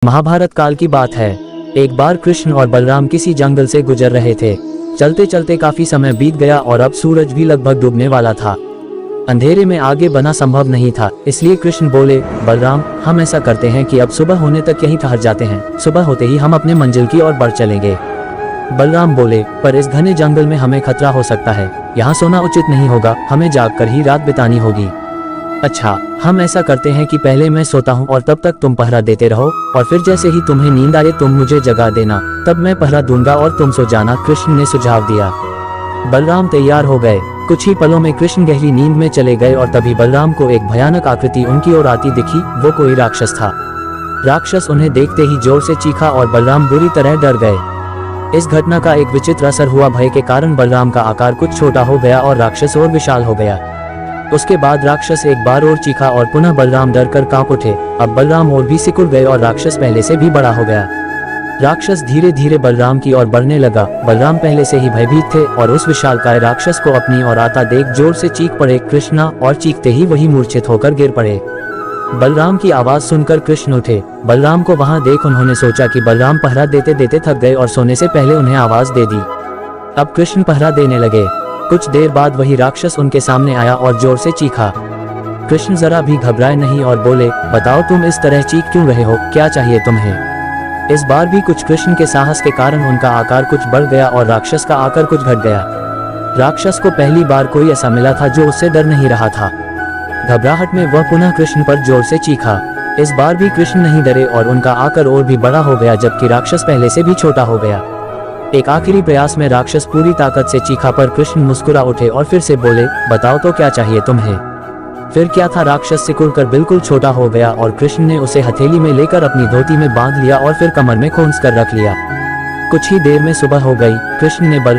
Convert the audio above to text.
महाभारत काल की बात है। एक बार कृष्ण और बलराम किसी जंगल से गुजर रहे थे। चलते चलते काफी समय बीत गया और अब सूरज भी लगभग डूबने वाला था। अंधेरे में आगे बढ़ना संभव नहीं था, इसलिए कृष्ण बोले, बलराम, हम ऐसा करते हैं कि अब सुबह होने तक यहीं ठहर जाते हैं। सुबह होते ही हम अपने मंजिल की ओर बढ़ चलेंगे। बलराम बोले, पर इस घने जंगल में हमें खतरा हो सकता है। यहाँ सोना उचित नहीं होगा, हमें जागकर ही रात बितानी होगी। अच्छा, हम ऐसा करते हैं कि पहले मैं सोता हूँ और तब तक तुम पहरा देते रहो, और फिर जैसे ही तुम्हें नींद आए तुम मुझे जगा देना, तब मैं पहरा दूंगा और तुम सो जाना। कृष्ण ने सुझाव दिया। बलराम तैयार हो गए। कुछ ही पलों में कृष्ण गहरी नींद में चले गए और तभी बलराम को एक भयानक आकृति उनकी ओर आती दिखी। वो कोई राक्षस था। राक्षस उन्हें देखते ही जोर से चीखा और बलराम बुरी तरह डर गए। इस घटना का एक विचित्र असर हुआ। भय के कारण बलराम का आकार कुछ छोटा हो गया और राक्षस और विशाल हो गया। उसके बाद राक्षस एक बार और चीखा और पुनः बलराम डर कर कांप उठे। अब बलराम और भी सिकुड़ गए और राक्षस पहले से भी बड़ा हो गया। राक्षस धीरे धीरे बलराम की ओर बढ़ने लगा। बलराम पहले से ही भयभीत थे और उस विशालकाय राक्षस को अपनी ओर आता देख जोर से चीख पड़े, कृष्णा, और चीखते ही वही मूर्छित होकर गिर पड़े। बलराम की आवाज सुनकर कृष्ण उठे। बलराम को वहां देख उन्होंने सोचा कि बलराम पहरा देते देते थक गए और सोने से पहले उन्हें आवाज दे दी। अब कृष्ण पहरा देने लगे। कुछ देर बाद वही राक्षस उनके सामने आया और जोर से चीखा। कृष्ण जरा भी घबराए नहीं और बोले, बताओ तुम इस तरह चीख क्यों रहे हो, क्या चाहिए तुम्हें। इस बार भी कुछ कृष्ण के साहस के कारण उनका आकार कुछ बढ़ गया और राक्षस का आकार कुछ घट गया। राक्षस को पहली बार कोई ऐसा मिला था जो उससे डर नहीं रहा था। घबराहट में वह पुनः कृष्ण पर जोर से चीखा। इस बार भी कृष्ण नहीं डरे और उनका आकार और भी बड़ा हो गया, जबकि राक्षस पहले से भी छोटा हो गया। एक आखिरी प्रयास में राक्षस पूरी ताकत से चीखा, पर कृष्ण मुस्कुरा उठे और फिर से बोले, बताओ तो क्या चाहिए तुम्हें। फिर क्या था, राक्षस सिकुड़कर बिल्कुल छोटा हो गया और कृष्ण ने उसे हथेली में लेकर अपनी धोती में बांध लिया और फिर कमर में खोंस कर रख लिया। कुछ ही देर में सुबह हो गई। कृष्ण ने